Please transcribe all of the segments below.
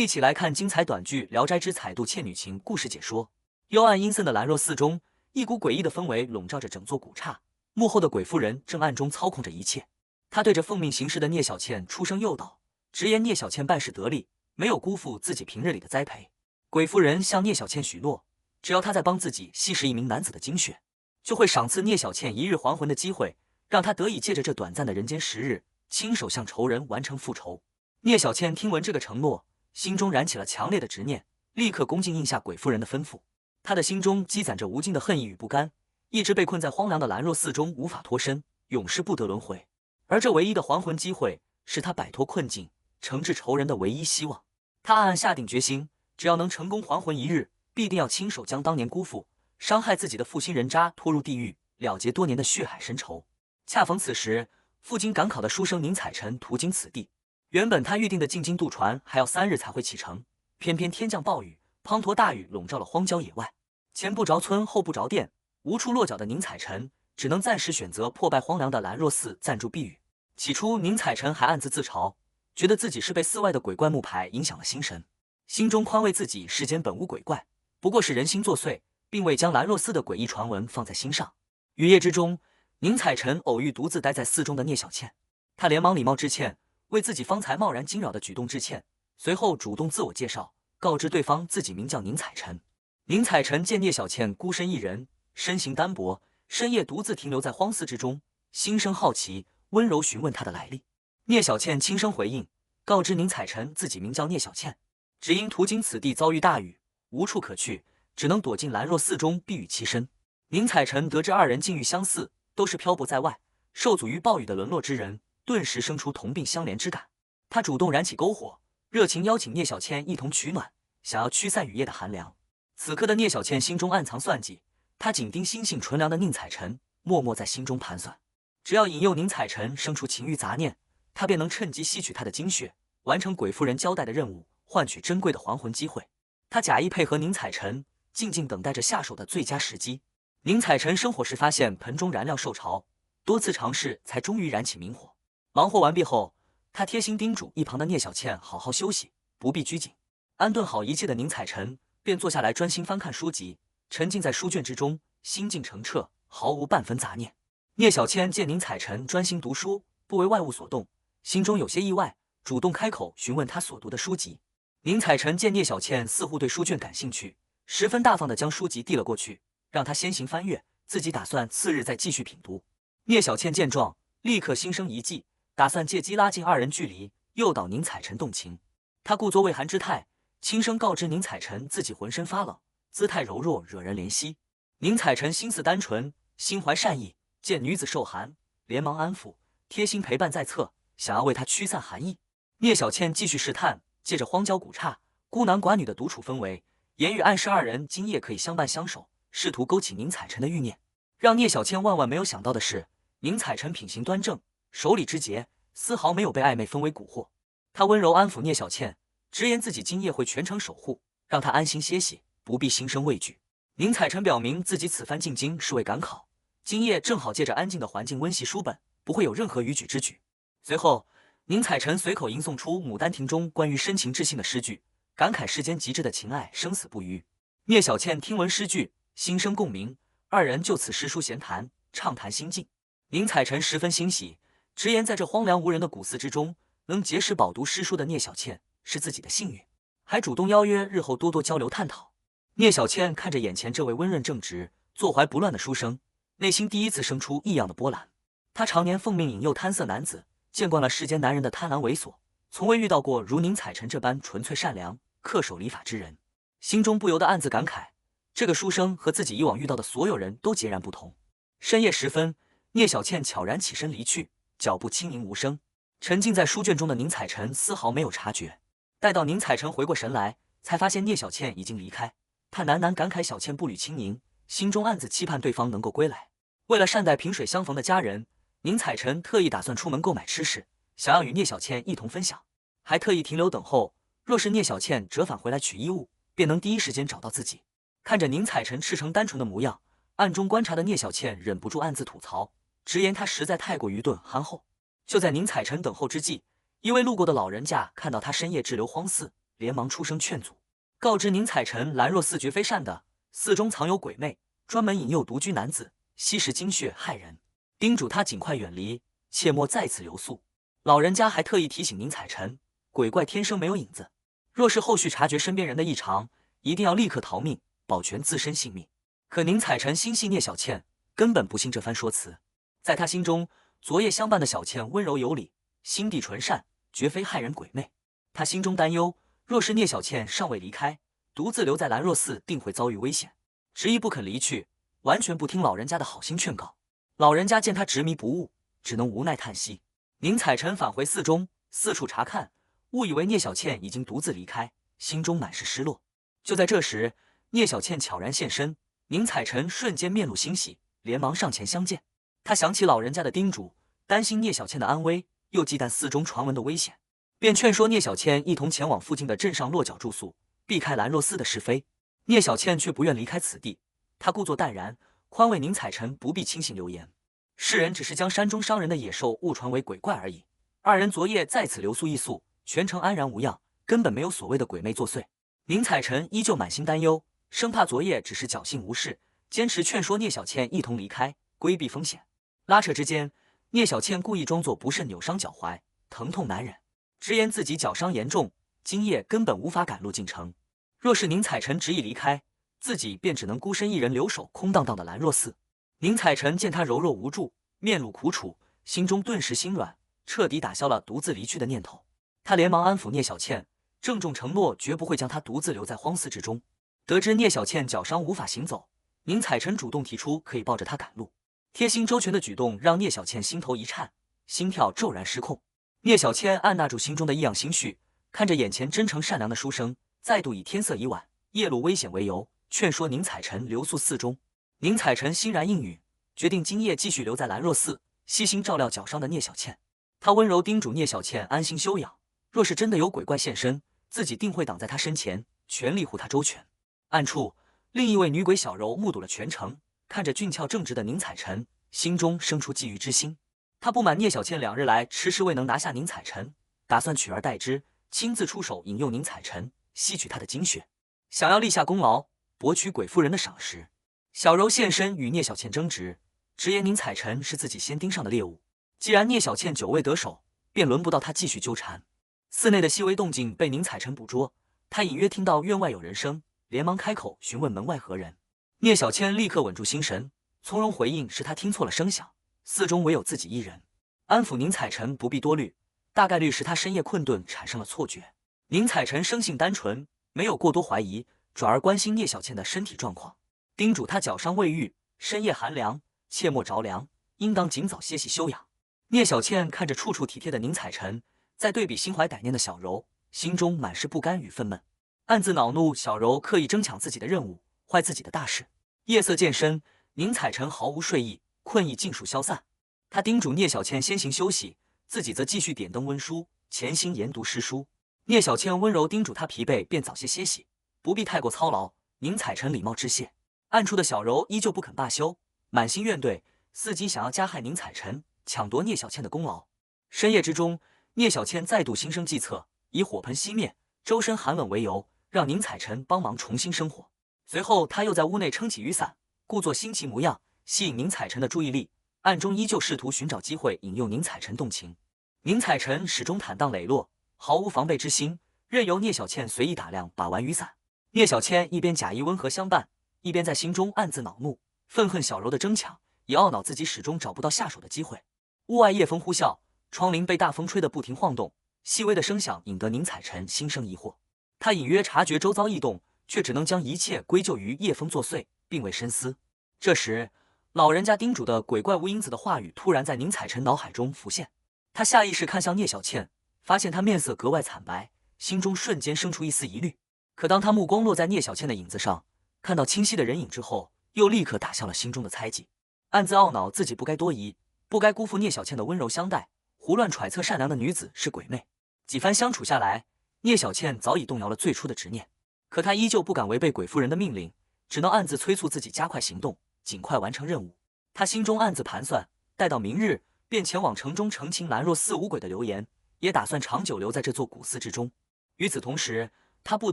一起来看精彩短剧《聊斋之彩度倩女情》故事解说。幽暗阴森的兰若寺中，一股诡异的氛围笼罩着整座古刹，幕后的鬼夫人正暗中操控着一切。她对着奉命行事的聂小倩出声诱导，直言聂小倩办事得力，没有辜负自己平日里的栽培。鬼夫人向聂小倩许诺，只要她在帮自己吸食一名男子的精血，就会赏赐聂小倩一日还魂的机会，让她得以借着这短暂的人间10日，亲手向仇人完成复仇。聂小倩听闻这个承诺，心中燃起了强烈的执念，立刻恭敬应下鬼夫人的吩咐。她的心中积攒着无尽的恨意与不甘，一直被困在荒凉的兰若寺中无法脱身，永世不得轮回。而这唯一的还魂机会，是她摆脱困境、惩治仇人的唯一希望。她暗暗下定决心，只要能成功还魂一日，必定要亲手将当年辜负、伤害自己的负心人渣拖入地狱，了结多年的血海深仇。恰逢此时，赴京赶考的书生宁采臣途经此地。原本他预定的进京渡船还要3日才会启程，偏偏天降暴雨，滂沱大雨笼罩了荒郊野外，前不着村后不着店，无处落脚的宁采臣只能暂时选择破败荒凉的兰若寺暂住避雨。起初宁采臣还暗自自嘲，觉得自己是被寺外的鬼怪木牌影响了心神，心中宽慰自己世间本无鬼怪，不过是人心作祟，并未将兰若寺的诡异传闻放在心上。雨夜之中，宁采臣偶遇独自待在寺中的聂小倩，他连忙礼貌致歉，为自己方才贸然惊扰的举动致歉，随后主动自我介绍，告知对方自己名叫宁采臣。宁采臣见聂小倩孤身一人，身形单薄，深夜独自停留在荒寺之中，心生好奇，温柔询问她的来历。聂小倩轻声回应，告知宁采臣自己名叫聂小倩，只因途经此地遭遇大雨，无处可去，只能躲进兰若寺中避雨栖身。宁采臣得知二人境遇相似，都是漂泊在外、受阻于暴雨的沦落之人，顿时生出同病相怜之感。他主动燃起篝火，热情邀请聂小倩一同取暖，想要驱散雨夜的寒凉。此刻的聂小倩心中暗藏算计，她紧盯心性纯良的宁采臣，默默在心中盘算，只要引诱宁采臣生出情欲杂念，她便能趁机吸取他的精血，完成鬼夫人交代的任务，换取珍贵的还魂机会。她假意配合宁采臣，静静等待着下手的最佳时机。宁采臣生火时发现盆中燃料受潮，多次尝试才终于燃起明火。忙活完毕后，他贴心叮嘱一旁的聂小倩好好休息，不必拘谨。安顿好一切的宁采臣便坐下来专心翻看书籍，沉浸在书卷之中，心境澄澈，毫无半分杂念。聂小倩见宁采臣专心读书，不为外物所动，心中有些意外，主动开口询问他所读的书籍。宁采臣见聂小倩似乎对书卷感兴趣，十分大方地将书籍递了过去，让他先行翻阅，自己打算次日再继续品读。聂小倩见状，立刻心生一计，打算借机拉近二人距离，诱导宁采臣动情。他故作畏寒之态，轻声告知宁采臣自己浑身发冷，姿态柔弱，惹人怜惜。宁采臣心思单纯，心怀善意，见女子受寒，连忙安抚，贴心陪伴在侧，想要为她驱散寒意。聂小倩继续试探，借着荒郊古刹、孤男寡女的独处氛围，言语暗示二人今夜可以相伴相守，试图勾起宁采臣的欲念。让聂小倩万万没有想到的是，宁采臣品行端正，手里之节丝毫没有被暧昧氛围蛊惑。他温柔安抚聂小倩，直言自己今夜会全程守护，让她安心歇息，不必心生畏惧。宁采臣表明自己此番进京是为赶考，今夜正好借着安静的环境温习书本，不会有任何逾矩之举。随后，宁采臣随口吟诵出《牡丹亭》中关于深情至性的诗句，感慨世间极致的情爱生死不渝。聂小倩听闻诗句，心生共鸣，二人就此诗书闲谈，畅谈心境。宁采臣十分欣喜，直言在这荒凉无人的古寺之中，能结识饱读诗书的聂小倩是自己的幸运，还主动邀约日后多多交流探讨。聂小倩看着眼前这位温润正直、坐怀不乱的书生，内心第一次生出异样的波澜。他常年奉命引诱贪色男子，见惯了世间男人的贪婪猥琐，从未遇到过如宁采臣这般纯粹善良、恪守礼法之人，心中不由得暗自感慨，这个书生和自己以往遇到的所有人都截然不同。深夜时分，聂小倩悄然起身离去，脚步轻盈无声。沉浸在书卷中的宁采臣丝毫没有察觉，待到宁采臣回过神来，才发现聂小倩已经离开。他喃喃感慨小倩步履轻盈，心中暗自期盼对方能够归来。为了善待萍水相逢的家人，宁采臣特意打算出门购买吃食，想要与聂小倩一同分享，还特意停留等候，若是聂小倩折返回来取衣物，便能第一时间找到自己。看着宁采臣赤诚单纯的模样，暗中观察的聂小倩忍不住暗自吐槽，直言他实在太过愚钝憨厚。就在宁采臣等候之际，一位路过的老人家看到他深夜滞留荒寺，连忙出声劝阻，告知宁采臣兰若寺绝非善的，寺中藏有鬼魅，专门引诱独居男子，吸食精血害人，叮嘱他尽快远离，切莫在此留宿。老人家还特意提醒宁采臣，鬼怪天生没有影子，若是后续察觉身边人的异常，一定要立刻逃命，保全自身性命。可宁采臣心系聂小倩，根本不信这番说辞。在他心中，昨夜相伴的小倩温柔有礼，心地纯善，绝非害人鬼魅。他心中担忧，若是聂小倩尚未离开，独自留在兰若寺，定会遭遇危险，执意不肯离去，完全不听老人家的好心劝告。老人家见他执迷不悟，只能无奈叹息。宁采臣返回寺中，四处查看，误以为聂小倩已经独自离开，心中满是失落。就在这时，聂小倩悄然现身，宁采臣瞬间面露欣喜，连忙上前相见。他想起老人家的叮嘱，担心聂小倩的安危，又忌惮寺中传闻的危险，便劝说聂小倩一同前往附近的镇上落脚住宿，避开兰若寺的是非。聂小倩却不愿离开此地，她故作淡然，宽慰宁采臣不必轻信流言，世人只是将山中伤人的野兽误传为鬼怪而已。二人昨夜在此留宿一宿，全程安然无恙，根本没有所谓的鬼魅作祟。宁采臣依旧满心担忧，生怕昨夜只是侥幸无事，坚持劝说聂小倩一同离开，规避风险。拉扯之间，聂小倩故意装作不慎扭伤脚踝，疼痛难忍，直言自己脚伤严重，今夜根本无法赶路进城。若是宁采臣执意离开，自己便只能孤身一人留守空荡荡的兰若寺。宁采臣见他柔弱无助，面露苦楚，心中顿时心软，彻底打消了独自离去的念头。他连忙安抚聂小倩，郑重承诺绝不会将她独自留在荒寺之中。得知聂小倩脚伤无法行走，宁采臣主动提出可以抱着她赶路。贴心周全的举动让聂小倩心头一颤，心跳骤然失控。聂小倩按捺住心中的异样心绪，看着眼前真诚善良的书生，再度以天色已晚，夜路危险为由，劝说宁采臣留宿寺中。宁采臣欣然应允，决定今夜继续留在兰若寺，细心照料脚伤的聂小倩。他温柔叮嘱聂小倩安心休养，若是真的有鬼怪现身，自己定会挡在他身前，全力护他周全。暗处，另一位女鬼小柔目睹了全程，看着俊俏正直的宁采臣，心中生出觊觎之心。他不满聂小倩2日来迟迟未能拿下宁采臣，打算取而代之，亲自出手引诱宁采臣，吸取他的精血，想要立下功劳，博取鬼夫人的赏识。小柔现身与聂小倩争执，直言宁采臣是自己先盯上的猎物，既然聂小倩久未得手，便轮不到他继续纠缠。寺内的细微动静被宁采臣捕捉，他隐约听到院外有人声，连忙开口询问门外何人。聂小倩立刻稳住心神，从容回应是他听错了声响，寺中唯有自己一人。安抚宁采臣不必多虑，大概率是他深夜困顿产生了错觉。宁采臣生性单纯，没有过多怀疑，转而关心聂小倩的身体状况，叮嘱她脚伤未愈，深夜寒凉，切莫着凉，应当尽早歇息休养。聂小倩看着处处体贴的宁采臣，再对比心怀歹念的小柔，心中满是不甘与愤懑，暗自恼怒小柔刻意争抢自己的任务，坏自己的大事。夜色渐深，宁采臣毫无睡意，困意尽数消散。他叮嘱聂小倩先行休息，自己则继续点灯温书，潜心研读诗书。聂小倩温柔叮嘱他疲惫便早些歇息，不必太过操劳。宁采臣礼貌致谢。暗处的小柔依旧不肯罢休，满心怨怼，伺机想要加害宁采臣，抢夺聂小倩的功劳。深夜之中，聂小倩再度心生计策，以火盆熄灭，周身寒冷为由，让宁采臣帮忙重新生火。随后他又在屋内撑起雨伞，故作新奇模样，吸引宁采臣的注意力，暗中依旧试图寻找机会引诱宁采臣动情。宁采臣始终坦荡磊落，毫无防备之心，任由聂小倩随意打量把玩雨伞。聂小倩一边假意温和相伴，一边在心中暗自恼怒，愤恨小柔的争抢，也懊恼自己始终找不到下手的机会。屋外夜风呼啸，窗棂被大风吹得不停晃动，细微的声响引得宁采臣心生疑惑。他隐约察觉周遭异动，却只能将一切归咎于夜风作祟，并未深思。这时，老人家叮嘱的鬼怪无影子的话语突然在宁采臣脑海中浮现。他下意识看向聂小倩，发现她面色格外惨白，心中瞬间生出一丝疑虑。可当他目光落在聂小倩的影子上，看到清晰的人影之后，又立刻打消了心中的猜忌，暗自懊恼自己不该多疑，不该辜负聂小倩的温柔相待，胡乱揣测善良的女子是鬼魅。几番相处下来，聂小倩早已动摇了最初的执念，可她依旧不敢违背鬼夫人的命令，只能暗自催促自己加快行动，尽快完成任务。她心中暗自盘算，待到明日便前往城中澄清兰若寺无鬼的流言，也打算长久留在这座古寺之中。与此同时，他不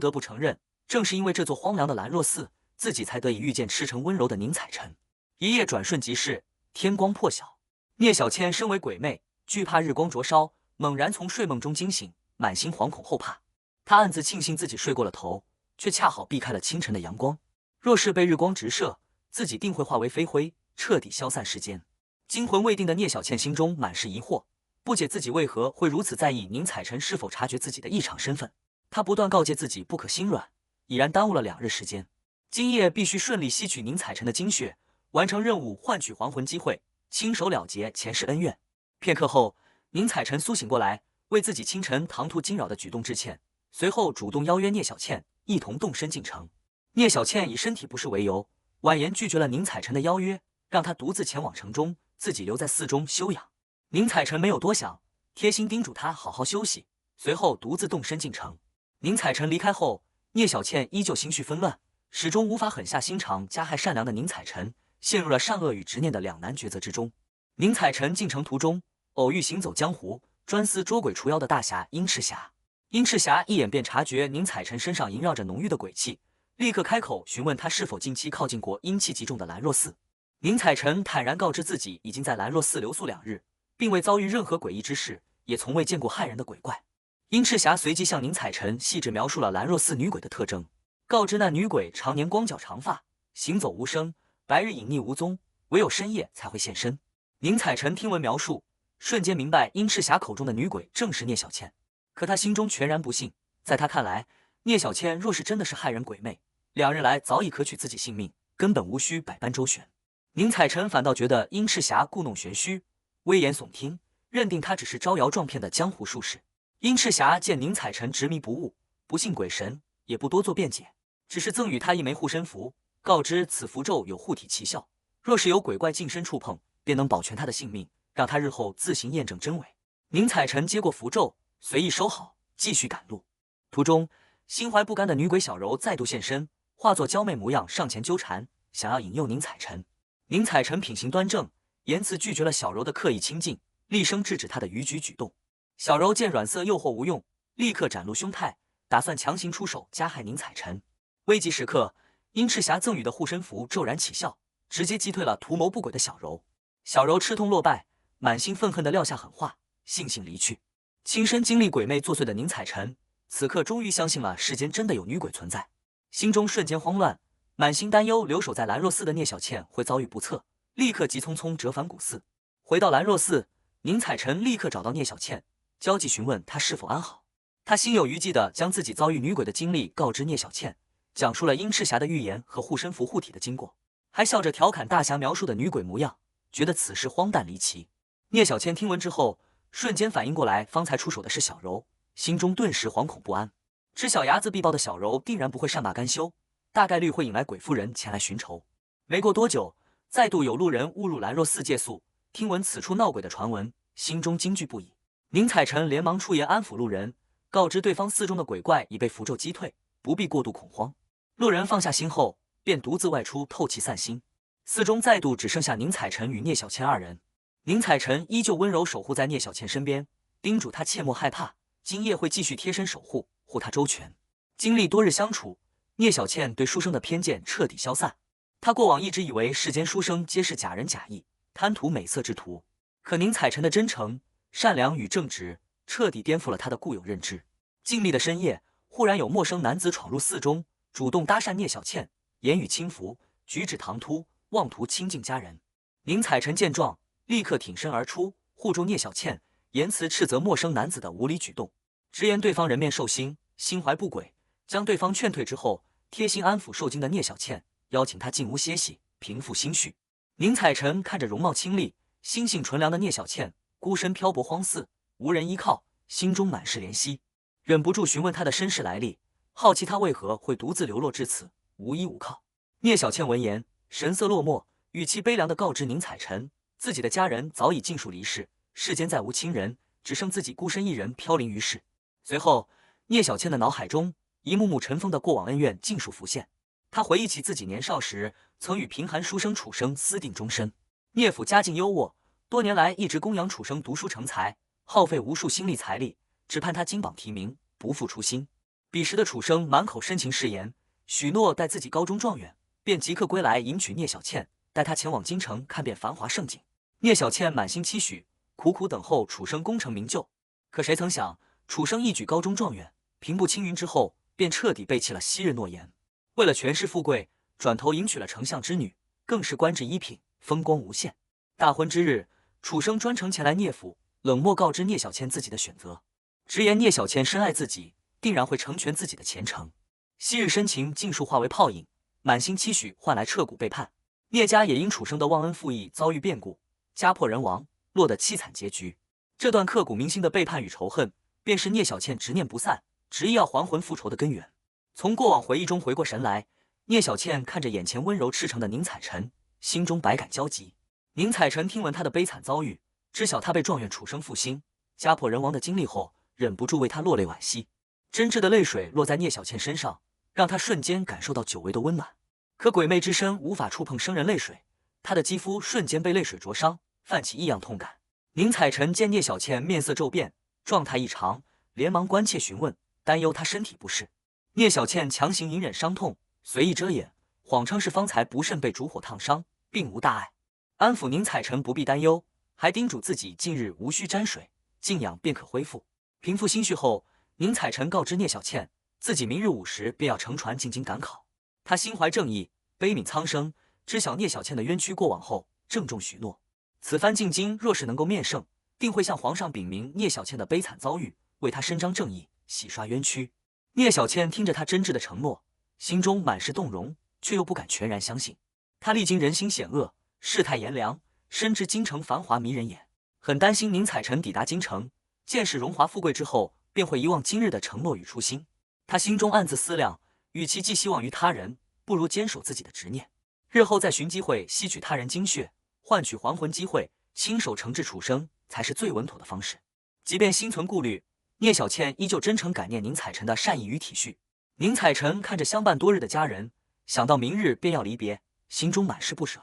得不承认，正是因为这座荒凉的兰若寺，自己才得以遇见赤诚温柔的宁采臣。一夜转瞬即逝，天光破晓。聂小倩身为鬼魅，惧怕日光灼烧，猛然从睡梦中惊醒，满心惶恐后怕。她暗自庆幸自己睡过了头，却恰好避开了清晨的阳光。若是被日光直射，自己定会化为飞灰，彻底消散世间。惊魂未定的聂小倩心中满是疑惑，不解自己为何会如此在意宁采臣是否察觉自己的异常身份。她不断告诫自己不可心软，已然耽误了2日时间。今夜必须顺利吸取宁采臣的精血，完成任务，换取还魂机会，亲手了结前世恩怨。片刻后，宁采臣苏醒过来，为自己清晨唐突惊扰的举动致歉，随后主动邀约聂小倩一同动身进城。聂小倩以身体不适为由，婉言拒绝了宁采臣的邀约，让他独自前往城中，自己留在寺中休养。宁采臣没有多想，贴心叮嘱他好好休息，随后独自动身进城。宁采臣离开后，聂小倩依旧心绪纷乱，始终无法狠下心肠加害善良的宁采臣，陷入了善恶与执念的两难抉择之中。宁采臣进城途中，偶遇行走江湖、专司捉鬼除妖的大侠殷赤霞。殷赤霞一眼便察觉宁采臣身上萦绕着浓郁的鬼气，立刻开口询问他是否近期靠近过阴气极重的兰若寺。宁采臣坦然告知自己已经在兰若寺留宿2日，并未遭遇任何诡异之事，也从未见过害人的鬼怪。殷赤霞随即向宁采臣细致描述了兰若寺女鬼的特征，告知那女鬼常年光脚长发，行走无声，白日隐匿无踪，唯有深夜才会现身。宁采臣听闻描述，瞬间明白殷赤霞口中的女鬼正是聂小倩，可他心中全然不信。在他看来，聂小倩若是真的是害人鬼魅，2日来早已可取自己性命，根本无需百般周旋。宁采臣反倒觉得殷赤霞故弄玄虚，危言耸听，认定他只是招摇撞骗的江湖术士。殷赤霞见宁采臣执迷不悟，不信鬼神，也不多做辩解，只是赠予他一枚护身符，告知此符咒有护体奇效，若是有鬼怪近身触碰，便能保全他的性命，让他日后自行验证真伪。宁采臣接过符咒，随意收好，继续赶路。途中，心怀不甘的女鬼小柔再度现身，化作娇媚模样上前纠缠，想要引诱宁采臣。宁采臣品行端正，言辞拒绝了小柔的刻意亲近，厉声制止她的逾矩举动。小柔见软色诱惑无用，立刻展露凶态，打算强行出手加害宁采臣。危急时刻，殷赤霞赠予的护身符骤然起效，直接击退了图谋不轨的小柔。小柔吃痛落败，满心愤恨地撂下狠话，悻悻离去。亲身经历鬼魅作祟的宁采臣，此刻终于相信了世间真的有女鬼存在，心中瞬间慌乱，满心担忧留守在兰若寺的聂小倩会遭遇不测，立刻急匆匆折返古寺。回到兰若寺，宁采臣立刻找到聂小倩，焦急询问她是否安好。他心有余悸地将自己遭遇女鬼的经历告知聂小倩，讲述了殷赤霞的预言和护身符护体的经过，还笑着调侃大侠描述的女鬼模样，觉得此事荒诞离奇。聂小倩听闻之后，瞬间反应过来方才出手的是小柔，心中顿时惶恐不安。知小睚眦必报的小柔定然不会善罢甘休，大概率会引来鬼夫人前来寻仇。没过多久，再度有路人误入兰若寺借宿，听闻此处闹鬼的传闻，心中惊惧不已。宁采臣连忙出言安抚路人，告知对方寺中的鬼怪已被符咒击退，不必过度恐慌。路人放下心后，便独自外出透气散心。寺中再度只剩下宁采臣与聂小倩2人。宁采臣依旧温柔守护在聂小倩身边，叮嘱她切莫害怕，今夜会继续贴身守护，护她周全。经历多日相处，聂小倩对书生的偏见彻底消散。她过往一直以为世间书生皆是假仁假义、贪图美色之徒，可宁采臣的真诚、善良与正直彻底颠覆了她的固有认知。静谧的深夜，忽然有陌生男子闯入寺中，主动搭讪聂小倩，言语轻浮，举止唐突，妄图亲近佳人。宁采臣见状，立刻挺身而出，护住聂小倩，言辞斥责陌生男子的无理举动，直言对方人面兽心，心怀不轨，将对方劝退之后，贴心安抚受惊的聂小倩，邀请她进屋歇息，平复心绪。宁采臣看着容貌清丽、心性纯良的聂小倩，孤身漂泊荒寺，无人依靠，心中满是怜惜，忍不住询问她的身世来历，好奇她为何会独自流落至此，无依无靠。聂小倩闻言，神色落寞，语气悲凉地告知宁采臣，自己的家人早已尽数离世，世间再无亲人，只剩自己孤身一人飘零于世。随后，聂小倩的脑海中一幕幕尘封的过往恩怨尽数浮现。她回忆起自己年少时曾与贫寒书生楚生私定终身，聂府家境优渥，多年来一直供养楚生读书成才，耗费无数心力财力，只盼他金榜题名，不负初心。彼时的楚生满口深情誓言，许诺待自己高中状元，便即刻归来迎娶聂小倩，带她前往京城看遍繁华盛景。聂小倩满心期许，苦苦等候楚生功成名就。可谁曾想，楚生一举高中状元，平步青云之后，便彻底背弃了昔日诺言。为了权势富贵，转头迎娶了丞相之女，更是官至一品，风光无限。大婚之日，楚生专程前来聂府，冷漠告知聂小倩自己的选择，直言聂小倩深爱自己，定然会成全自己的前程。昔日深情尽数化为泡影，满心期许换来彻骨背叛。聂家也因楚生的忘恩负义遭遇变故，家破人亡，落得凄惨结局。这段刻骨铭心的背叛与仇恨，便是聂小倩执念不散，执意要还魂复仇的根源。从过往回忆中回过神来，聂小倩看着眼前温柔赤诚的宁采臣，心中百感交集。宁采臣听闻他的悲惨遭遇，知晓他被状元楚生负心，家破人亡的经历后，忍不住为他落泪惋惜。真挚的泪水落在聂小倩身上，让他瞬间感受到久违的温暖。可鬼魅之身无法触碰生人泪水，他的肌肤瞬间被泪水灼伤，泛起异样痛感。宁采臣见聂小倩面色骤变，状态异常，连忙关切询问，担忧她身体不适。聂小倩强行隐忍伤痛，随意遮掩，谎称是方才不慎被烛火烫伤，并无大碍，安抚宁采臣不必担忧，还叮嘱自己近日无需沾水，静养便可恢复。平复心绪后，宁采臣告知聂小倩，自己明日午时便要乘船进京赶考。他心怀正义，悲悯苍生，知晓聂小倩的冤屈过往后，郑重许诺，此番进京若是能够面圣，定会向皇上禀明聂小倩的悲惨遭遇，为她伸张正义，洗刷冤屈。聂小倩听着他真挚的承诺，心中满是动容，却又不敢全然相信。他历经人心险恶，世态炎凉，深知京城繁华迷人眼，很担心宁采臣抵达京城，见识荣华富贵之后，便会遗忘今日的承诺与初心。他心中暗自思量，与其寄希望于他人，不如坚守自己的执念，日后再寻机会吸取他人精血，换取还魂机会，亲手惩治楚生，才是最稳妥的方式。即便心存顾虑，聂小倩依旧真诚感念宁采臣的善意与体恤。宁采臣看着相伴多日的家人，想到明日便要离别，心中满是不舍。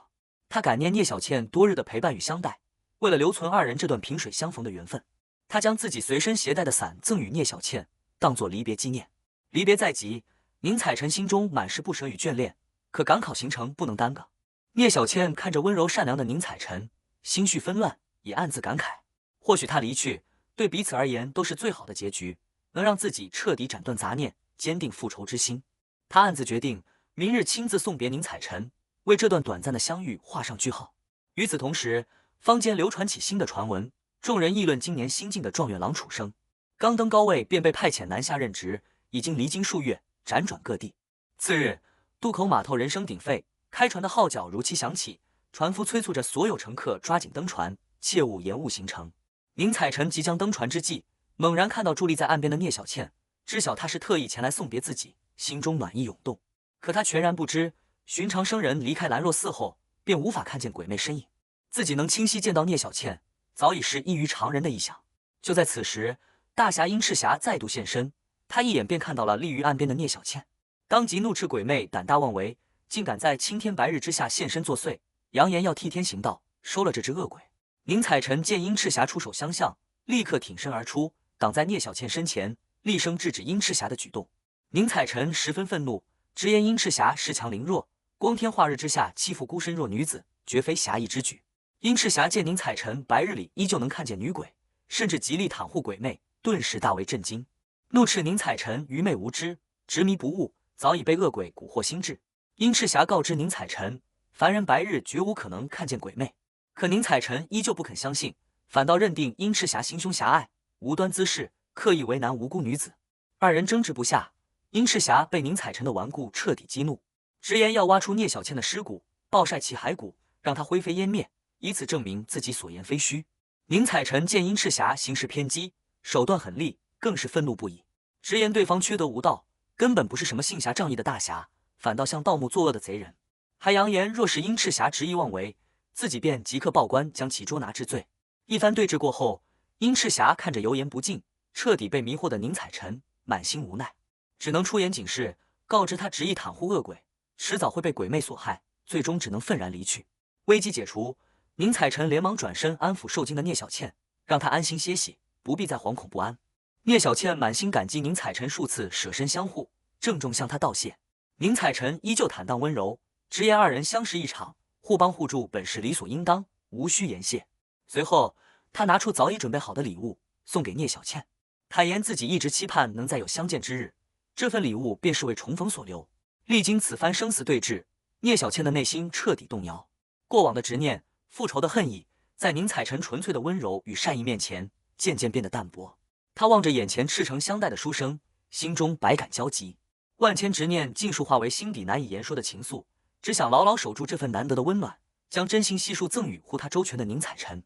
他感念聂小倩多日的陪伴与相待，为了留存二人这段萍水相逢的缘分，他将自己随身携带的伞赠与聂小倩，当作离别纪念。离别在即，宁采臣心中满是不舍与眷恋，可赶考行程不能耽搁。聂小倩看着温柔善良的宁采臣，心绪纷乱，也暗自感慨，或许他离去对彼此而言都是最好的结局，能让自己彻底斩断杂念，坚定复仇之心。他暗自决定，明日亲自送别宁采臣，为这段短暂的相遇画上句号。与此同时，坊间流传起新的传闻，众人议论今年新晋的状元郎楚生，刚登高位便被派遣南下任职，已经离京数月，辗转各地。次日，渡口码头人声鼎沸，开船的号角如期响起，船夫催促着所有乘客抓紧登船，切勿延误行程。宁采臣即将登船之际，猛然看到伫立在岸边的聂小倩，知晓她是特意前来送别自己，心中暖意涌动。可他全然不知，寻常生人离开兰若寺后，便无法看见鬼魅身影，自己能清晰见到聂小倩，早已是异于常人的异象。就在此时，大侠殷赤霞再度现身，他一眼便看到了立于岸边的聂小倩，当即怒斥鬼魅胆大妄为，竟敢在青天白日之下现身作祟，扬言要替天行道，收了这只恶鬼。宁采臣见殷赤霞出手相向，立刻挺身而出，挡在聂小倩身前，厉声制止殷赤霞的举动。宁采臣十分愤怒，直言殷赤霞恃强凌弱，光天化日之下欺负孤身弱女子，绝非侠义之举。殷赤霞见宁采臣白日里依旧能看见女鬼，甚至极力袒护鬼魅，顿时大为震惊，怒斥宁采臣愚昧无知，执迷不悟，早已被恶鬼蛊惑心智。殷赤霞告知宁采臣，凡人白日绝无可能看见鬼魅，可宁采臣依旧不肯相信，反倒认定殷赤霞行凶狭隘，无端滋事，刻意为难无辜女子。二人争执不下，殷赤霞被宁采臣的顽固彻底激怒，直言要挖出聂小倩的尸骨，暴晒其骸骨，让她灰飞烟灭，以此证明自己所言非虚。宁采臣见殷赤霞行事偏激，手段狠厉，更是愤怒不已，直言对方缺德无道，根本不是什么信侠仗义的大侠，反倒像盗墓作恶的贼人，还扬言若是殷赤霞执意妄为，自己便即刻报官将其捉拿治罪。一番对峙过后，殷赤霞看着油盐不进，彻底被迷惑的宁采臣满心无奈，只能出言警示，告知他执意袒护恶鬼，迟早会被鬼魅所害，最终只能愤然离去。危机解除，宁采臣连忙转身安抚受惊的聂小倩，让她安心歇息，不必再惶恐不安。聂小倩满心感激宁采臣数次舍身相护，郑重向她道谢。宁采臣依旧坦荡温柔，直言二人相识一场，互帮互助本是理所应当，无需言谢。随后，他拿出早已准备好的礼物送给聂小倩，坦言自己一直期盼能再有相见之日，这份礼物便是为重逢所留。历经此番生死对峙，聂小倩的内心彻底动摇，过往的执念、复仇的恨意，在宁采臣纯粹的温柔与善意面前，渐渐变得淡薄。他望着眼前赤诚相待的书生，心中百感交集，万千执念尽数化为心底难以言说的情愫，只想牢牢守住这份难得的温暖，将真心悉数赠予护他周全的宁采臣。